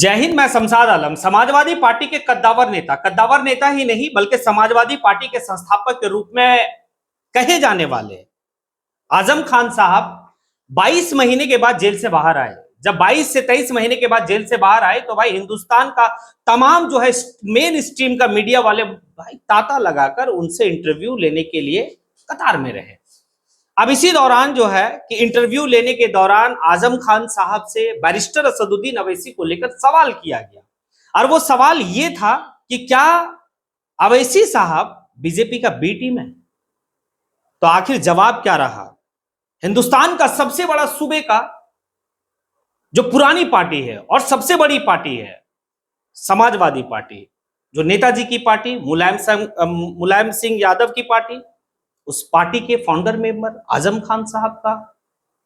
जय हिंद। मैं शमशाद आलम, समाजवादी पार्टी के कद्दावर नेता ही नहीं बल्कि समाजवादी पार्टी के संस्थापक के रूप में कहे जाने वाले आजम खान साहब 22 महीने के बाद जेल से बाहर आए। जब 22 से 23 महीने के बाद जेल से बाहर आए तो भाई हिंदुस्तान का तमाम जो है मेन स्ट्रीम का मीडिया वाले भाई तांता लगाकर उनसे इंटरव्यू लेने के लिए कतार में रहे। अब इसी दौरान जो है कि इंटरव्यू लेने के दौरान आजम खान साहब से बैरिस्टर असदुद्दीन अवैसी को लेकर सवाल किया गया और वो सवाल ये था कि क्या अवैसी साहब बीजेपी का बी टीम है। तो आखिर जवाब क्या रहा। हिंदुस्तान का सबसे बड़ा सूबे का जो पुरानी पार्टी है और सबसे बड़ी पार्टी है समाजवादी पार्टी, जो नेताजी की पार्टी, मुलायम सिंह यादव की पार्टी, उस पार्टी के फाउंडर मेंबर आजम खान साहब का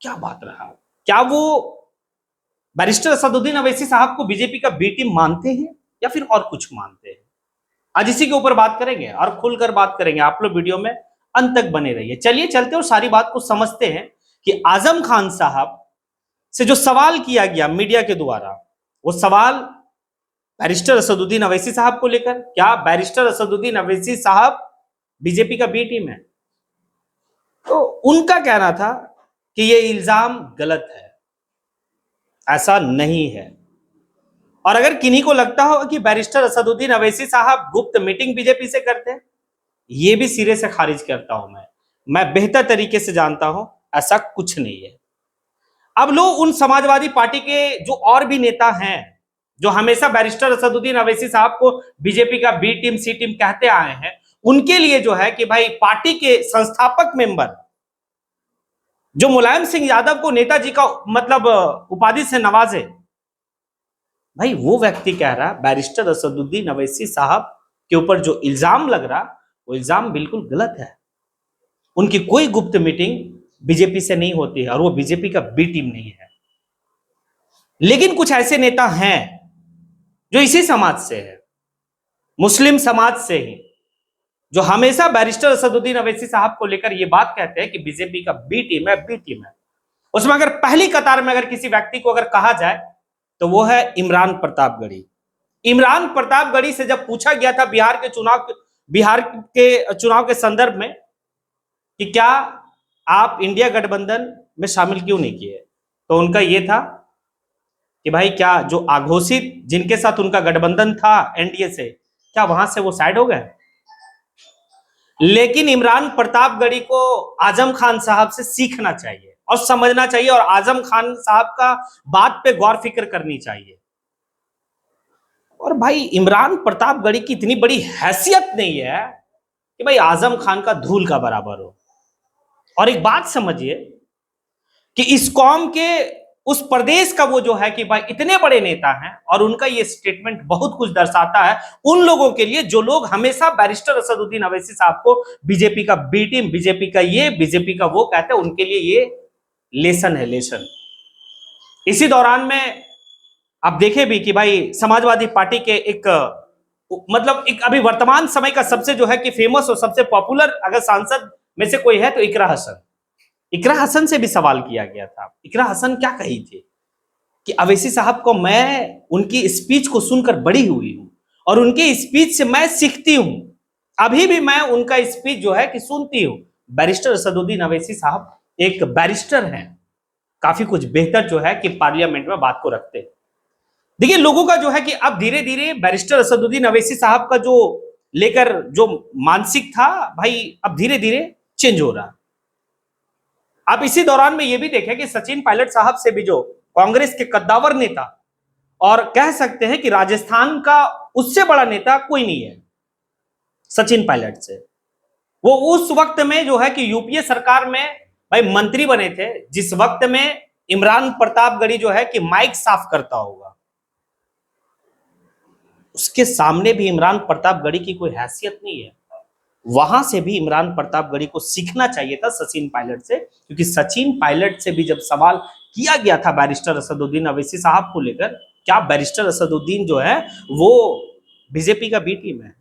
क्या बात रहा। क्या वो बैरिस्टर असदुद्दीन अवैसी साहब को बीजेपी का बी टीम मानते हैं या फिर और कुछ मानते हैं। आज इसी के ऊपर बात करेंगे और खुलकर बात करेंगे। आप लोग वीडियो में अंत तक बने रहिए। चलिए चलते और सारी बात को समझते हैं कि आजम खान साहब से जो सवाल किया गया मीडिया के द्वारा, वो सवाल बैरिस्टर असदुद्दीन अवैसी साहब को लेकर, क्या बैरिस्टर असदुद्दीन अवैसी साहब बीजेपी का बी टीम है। तो उनका कहना था कि यह इल्जाम गलत है, ऐसा नहीं है। और अगर किन्हीं को लगता हो कि बैरिस्टर असदुद्दीन अवैसी साहब गुप्त मीटिंग बीजेपी से करते हैं, यह भी सिरे से खारिज करता हूं। मैं बेहतर तरीके से जानता हूं ऐसा कुछ नहीं है। अब लोग उन समाजवादी पार्टी के जो और भी नेता हैं जो हमेशा बैरिस्टर असदुद्दीन अवैसी साहब को बीजेपी का बी टीम सी टीम कहते आए हैं, उनके लिए जो है कि भाई पार्टी के संस्थापक मेंबर जो मुलायम सिंह यादव को नेताजी का मतलब उपाधि से नवाजे, भाई वो व्यक्ति कह रहा बैरिस्टर असदुद्दीन अवैसी साहब के ऊपर जो इल्जाम लग रहा वो इल्जाम बिल्कुल गलत है। उनकी कोई गुप्त मीटिंग बीजेपी से नहीं होती है और वो बीजेपी का बी टीम नहीं है। लेकिन कुछ ऐसे नेता हैं जो इसी समाज से है, मुस्लिम समाज से ही, जो हमेशा बैरिस्टर असदुद्दीन अवैसी साहब को लेकर यह बात कहते हैं कि बीजेपी का बी टीम है। उसमें अगर पहली कतार में अगर किसी व्यक्ति को अगर कहा जाए तो वो है इमरान प्रतापगढ़ी। इमरान प्रतापगढ़ी से जब पूछा गया था बिहार के चुनाव के संदर्भ में कि क्या आप इंडिया गठबंधन में शामिल क्यों नहीं किए, तो उनका यह था कि भाई क्या जो आघोषित जिनके साथ उनका गठबंधन था एनडीए से, क्या वहां से वो साइड हो गए। लेकिन इमरान प्रतापगढ़ी को आजम खान साहब से सीखना चाहिए और समझना चाहिए और आजम खान साहब का बात पे गौर फिक्र करनी चाहिए। और भाई इमरान प्रतापगढ़ी की इतनी बड़ी हैसियत नहीं है कि भाई आजम खान का धूल का बराबर हो। और एक बात समझिए कि इस कौम के उस प्रदेश का वो जो है कि भाई इतने बड़े नेता हैं और उनका ये स्टेटमेंट बहुत कुछ दर्शाता है उन लोगों के लिए जो लोग हमेशा बैरिस्टर असदुद्दीन अवैसी साहब को बीजेपी का बी टीम, बीजेपी का ये, बीजेपी का वो कहते हैं। उनके लिए ये लेसन है, लेसन। इसी दौरान में आप देखें भी कि भाई समाजवादी पार्टी के एक मतलब एक अभी वर्तमान समय का सबसे जो है कि फेमस और सबसे पॉपुलर अगर सांसद में से कोई है तो इकरा हसन। इकरा हसन से भी सवाल किया गया था। इकरा हसन क्या कही थी कि अवैसी साहब को मैं उनकी स्पीच को सुनकर बड़ी हुई हूं और उनकी स्पीच से मैं सीखती हूं। अभी भी मैं उनका स्पीच जो है कि सुनती हूं। बैरिस्टर असदुद्दीन अवैसी साहब एक बैरिस्टर हैं, काफी कुछ बेहतर जो है कि पार्लियामेंट में बात को रखते हैं। देखिए लोगों का जो है कि अब धीरे धीरे बैरिस्टर असदुद्दीन अवैसी साहब का जो लेकर जो मानसिक था भाई अब धीरे धीरे चेंज हो रहा। आप इसी दौरान में यह भी देखें कि सचिन पायलट साहब से भी जो कांग्रेस के कद्दावर नेता और कह सकते हैं कि राजस्थान का उससे बड़ा नेता कोई नहीं है सचिन पायलट से। वो उस वक्त में जो है कि यूपीए सरकार में भाई मंत्री बने थे जिस वक्त में इमरान प्रतापगढ़ी जो है कि माइक साफ करता होगा। उसके सामने भी इमरान प्रतापगढ़ी की कोई हैसियत नहीं है। वहां से भी इमरान प्रतापगढ़ी को सीखना चाहिए था सचिन पायलट से, क्योंकि सचिन पायलट से भी जब सवाल किया गया था बैरिस्टर असदुद्दीन अवैसी साहब को लेकर, क्या बैरिस्टर असदुद्दीन जो है वो बीजेपी का बी टीम है,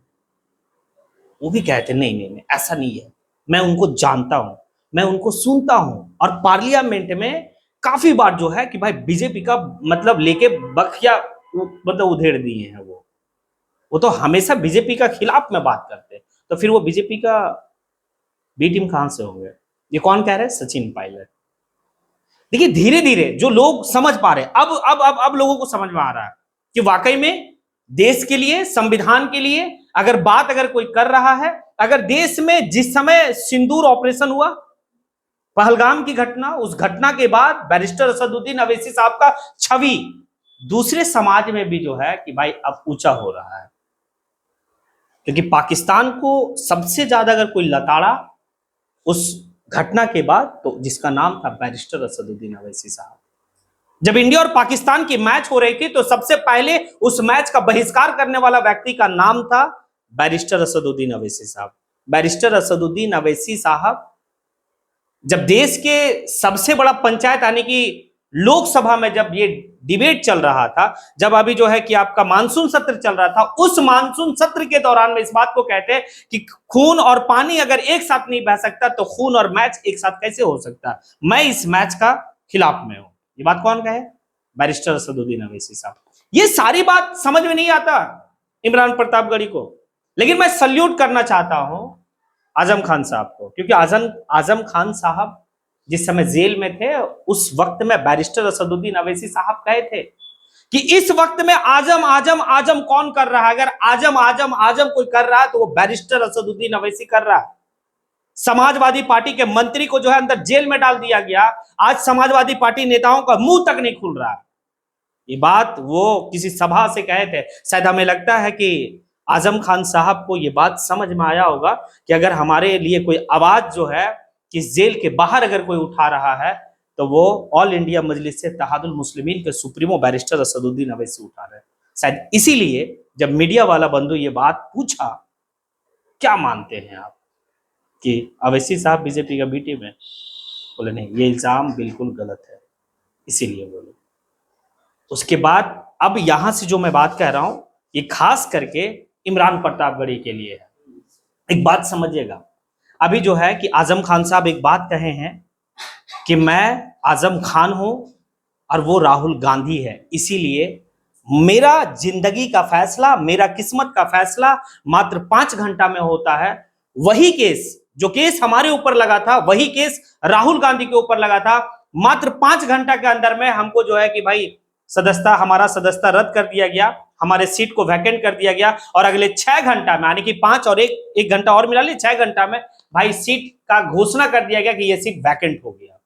वो भी कहते नहीं ऐसा नहीं है। मैं उनको जानता हूं, मैं उनको सुनता हूं और पार्लियामेंट में काफी बार जो है कि भाई बीजेपी का मतलब लेके बखिया मतलब उधेड़ दिए हैं वो तो हमेशा बीजेपी का खिलाफ में बात करते हैं, तो फिर वो बीजेपी का बी टीम कहां से होंगे? ये कौन कह रहे हैं? सचिन पायलट। देखिए धीरे धीरे जो लोग समझ पा रहे हैं, अब लोगों को समझ में आ रहा है कि वाकई में देश के लिए, संविधान के लिए अगर कोई कर रहा है, अगर देश में जिस समय सिंदूर ऑपरेशन हुआ, पहलगाम की घटना, उस घटना के बाद बैरिस्टर असदुद्दीन अवैसी साहब का छवि दूसरे समाज में भी जो है कि भाई अब ऊंचा हो रहा है, क्योंकि पाकिस्तान को सबसे ज्यादा अगर कोई लताड़ा उस घटना के बाद, तो जिसका नाम था बैरिस्टर असदुद्दीन अवैसी साहब। जब इंडिया और पाकिस्तान की मैच हो रही थी तो सबसे पहले उस मैच का बहिष्कार करने वाला व्यक्ति का नाम था बैरिस्टर असदुद्दीन अवैसी साहब। बैरिस्टर असदुद्दीन अवैसी साहब जब देश के सबसे बड़ा पंचायत यानी कि लोकसभा में जब ये डिबेट चल रहा था, जब अभी जो है कि आपका मानसून सत्र चल रहा था, उस मानसून सत्र के दौरान में इस बात को कहते हैं कि खून और पानी अगर एक साथ नहीं बह सकता तो खून और मैच एक साथ कैसे हो सकता? मैं इस मैच का खिलाफ में हूं। ये बात कौन कहे? बैरिस्टर असदुद्दीन अवैसी साहब। ये सारी बात समझ में नहीं आता इमरान प्रतापगढ़ी को, लेकिन मैं सल्यूट करना चाहता हूं आजम खान साहब को, क्योंकि आजम खान साहब जिस समय जेल में थे उस वक्त में बैरिस्टर असदुद्दीन अवैसी साहब कहे थे कि इस वक्त में आजम आजम आजम कौन कर रहा है? अगर आजम आजम आजम कोई कर रहा है तो वो बैरिस्टर असदुद्दीन अवैसी कर रहा है। समाजवादी पार्टी के मंत्री को जो है अंदर जेल में डाल दिया गया, आज समाजवादी पार्टी नेताओं का मुंह तक नहीं खुल रहा है। ये बात वो किसी सभा से कहे थे, शायद हमें लगता है कि आजम खान साहब को ये बात समझ में आया होगा कि अगर हमारे लिए कोई आवाज जो है कि जेल के बाहर अगर कोई उठा रहा है तो वो ऑल इंडिया मजलिस से इत्तेहादुल मुस्लिमीन के सुप्रीमो बैरिस्टर असदुद्दीन अवैसी उठा रहे हैं। शायद इसीलिए जब मीडिया वाला बंधु ये बात पूछा, क्या मानते हैं आप कि अवैसी साहब बीजेपी का बी टीम है? बोले नहीं, ये इल्जाम बिल्कुल गलत है, इसीलिए बोले। उसके बाद अब यहां से जो मैं बात कह रहा हूं ये खास करके इमरान प्रतापगढ़ी के लिए है। एक बात समझिएगा, अभी जो है कि आजम खान साहब एक बात कहे हैं कि मैं आजम खान हूं और वो राहुल गांधी है, इसीलिए मेरा जिंदगी का फैसला, मेरा किस्मत का फैसला मात्र 5 घंटा में होता है। वही केस, जो केस हमारे ऊपर लगा था, वही केस राहुल गांधी के ऊपर लगा था। मात्र 5 घंटा के अंदर में हमको जो है कि भाई हमारा सदस्यता रद्द कर दिया गया, हमारे सीट को वैकेंट कर दिया गया, और अगले 6 घंटा में, यानी कि 5 और 1 घंटा और मिला ली, 6 घंटा में भाई सीट का घोषणा कर दिया गया कि यह सीट वैकेंट हो गया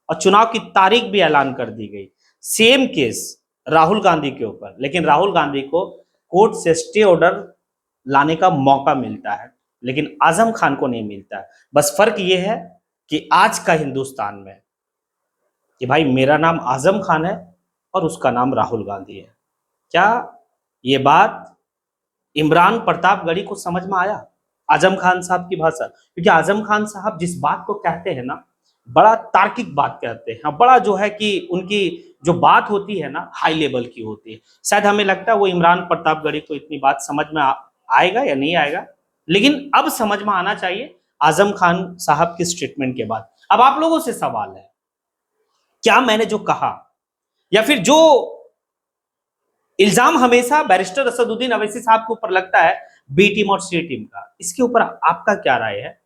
और चुनाव की तारीख भी ऐलान कर दी गई। सेम केस राहुल गांधी के ऊपर, लेकिन राहुल गांधी को कोर्ट से स्टे ऑर्डर लाने का मौका मिलता है, लेकिन आजम खान को नहीं मिलता है। बस फर्क यह है कि आज का हिंदुस्तान में कि भाई मेरा नाम आजम खान है और उसका नाम राहुल गांधी है। क्या ये बात इमरान प्रतापगढ़ी को समझ में आया? आजम खान साहब की भाषा, क्योंकि आजम खान साहब जिस बात को कहते हैं ना, बड़ा तार्किक बात कहते हैं, बड़ा जो है कि उनकी जो बात होती है ना हाई लेवल की होती है। शायद हमें लगता है वो इमरान प्रतापगढ़ी को इतनी बात समझ में आएगा या नहीं आएगा, लेकिन अब समझ में आना चाहिए आजम खान साहब की स्टेटमेंट के बाद। अब आप लोगों से सवाल है, क्या मैंने जो कहा या फिर जो इल्जाम हमेशा बैरिस्टर असदुद्दीन अवैसी साहब के ऊपर लगता है बी टीम और सी टीम का, इसके ऊपर आपका क्या राय है?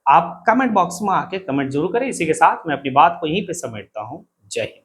आप कमेंट बॉक्स में आके कमेंट जरूर करें। इसी के साथ मैं अपनी बात को यहीं पे समेटता हूं। जय हिंद।